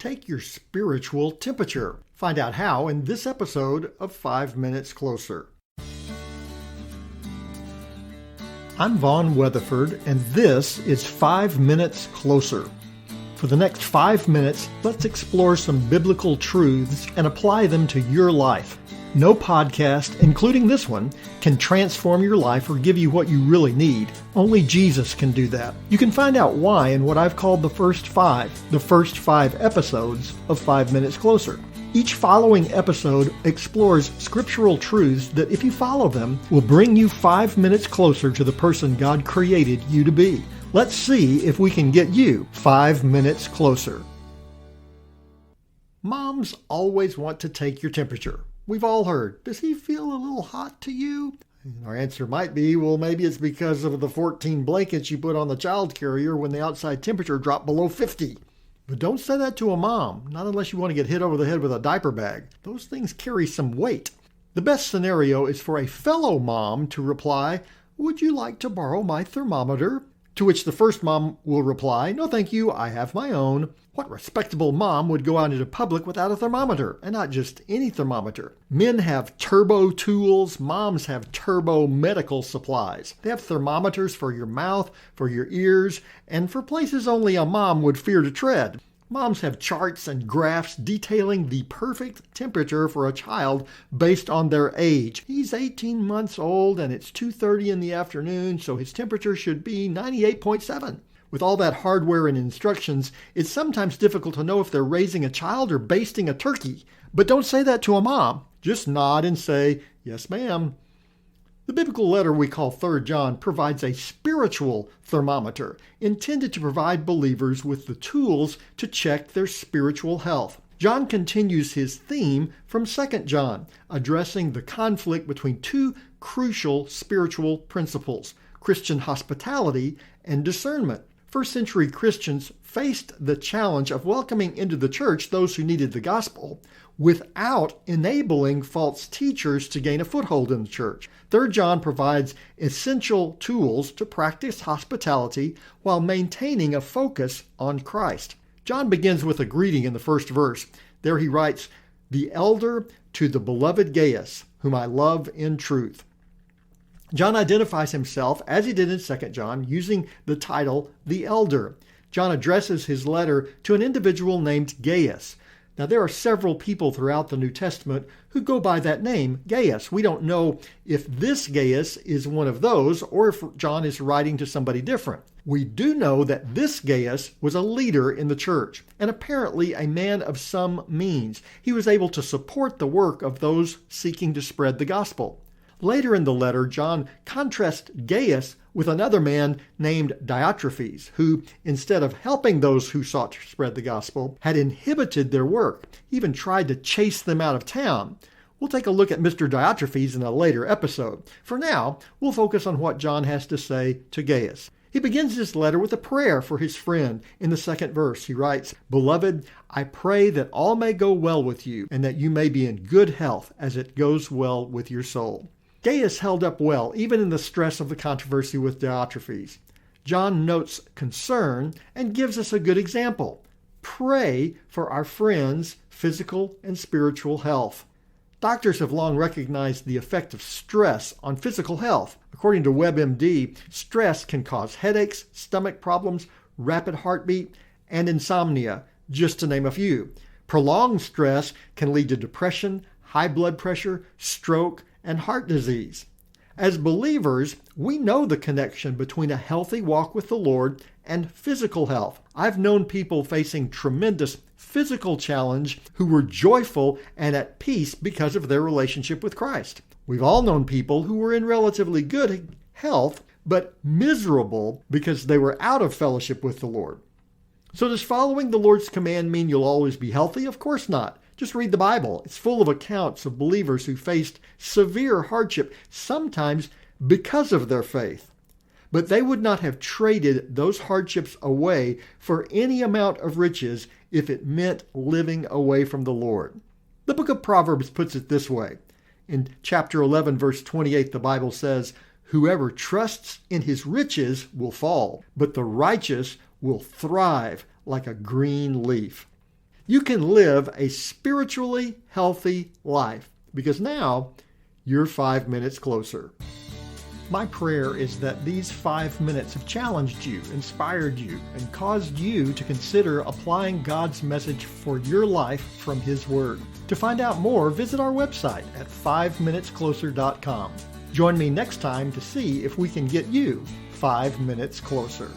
take your spiritual temperature. Find out how in this episode of 5 Minutes Closer. I'm Vaughn Weatherford, and this is 5 Minutes Closer. For the next 5 minutes, let's explore some biblical truths and apply them to your life. No podcast, including this one, can transform your life or give you what you really need. Only Jesus can do that. You can find out why in what I've called the first five episodes of 5 Minutes Closer. Each following episode explores scriptural truths that, if you follow them, will bring you 5 minutes closer to the person God created you to be. Let's see if we can get you 5 minutes closer. Moms always want to take your temperature. We've all heard, does he feel a little hot to you? Our answer might be, well, maybe it's because of the 14 blankets you put on the child carrier when the outside temperature dropped below 50. But don't say that to a mom, not unless you want to get hit over the head with a diaper bag. Those things carry some weight. The best scenario is for a fellow mom to reply, would you like to borrow my thermometer? To which the first mom will reply, no thank you, I have my own. What respectable mom would go out into public without a thermometer, and not just any thermometer? Men have turbo tools, moms have turbo medical supplies. They have thermometers for your mouth, for your ears, and for places only a mom would fear to tread. Moms have charts and graphs detailing the perfect temperature for a child based on their age. He's 18 months old and it's 2:30 in the afternoon, so his temperature should be 98.7. With all that hardware and instructions, it's sometimes difficult to know if they're raising a child or basting a turkey. But don't say that to a mom. Just nod and say, yes, ma'am. The biblical letter we call 3 John provides a spiritual thermometer intended to provide believers with the tools to check their spiritual health. John continues his theme from 2 John, addressing the conflict between two crucial spiritual principles, Christian hospitality and discernment. First century Christians faced the challenge of welcoming into the church those who needed the gospel without enabling false teachers to gain a foothold in the church. 3 John provides essential tools to practice hospitality while maintaining a focus on Christ. John begins with a greeting in the first verse. There he writes, the elder to the beloved Gaius, whom I love in truth. John identifies himself, as he did in 2 John, using the title, the elder. John addresses his letter to an individual named Gaius. Now, there are several people throughout the New Testament who go by that name, Gaius. We don't know if this Gaius is one of those or if John is writing to somebody different. We do know that this Gaius was a leader in the church and apparently a man of some means. He was able to support the work of those seeking to spread the gospel. Later in the letter, John contrasts Gaius with another man named Diotrephes, who, instead of helping those who sought to spread the gospel, had inhibited their work, even tried to chase them out of town. We'll take a look at Mr. Diotrephes in a later episode. For now, we'll focus on what John has to say to Gaius. He begins his letter with a prayer for his friend. In the second verse, he writes, Beloved, I pray that all may go well with you, and that you may be in good health as it goes well with your soul. Gaius held up well, even in the stress of the controversy with Diotrephes. John notes concern and gives us a good example. Pray for our friends' physical and spiritual health. Doctors have long recognized the effect of stress on physical health. According to WebMD, stress can cause headaches, stomach problems, rapid heartbeat, and insomnia, just to name a few. Prolonged stress can lead to depression, high blood pressure, stroke, and heart disease. As believers, we know the connection between a healthy walk with the Lord and physical health. I've known people facing tremendous physical challenge who were joyful and at peace because of their relationship with Christ. We've all known people who were in relatively good health, but miserable because they were out of fellowship with the Lord. So does following the Lord's command mean you'll always be healthy? Of course not. Just read the Bible. It's full of accounts of believers who faced severe hardship, sometimes because of their faith. But they would not have traded those hardships away for any amount of riches if it meant living away from the Lord. The book of Proverbs puts it this way. In chapter 11, verse 28, the Bible says, Whoever trusts in his riches will fall, but the righteous will thrive like a green leaf. You can live a spiritually healthy life because now you're 5 minutes closer. My prayer is that these 5 minutes have challenged you, inspired you, and caused you to consider applying God's message for your life from His Word. To find out more, visit our website at 5minutescloser.com. Join me next time to see if we can get you 5 minutes closer.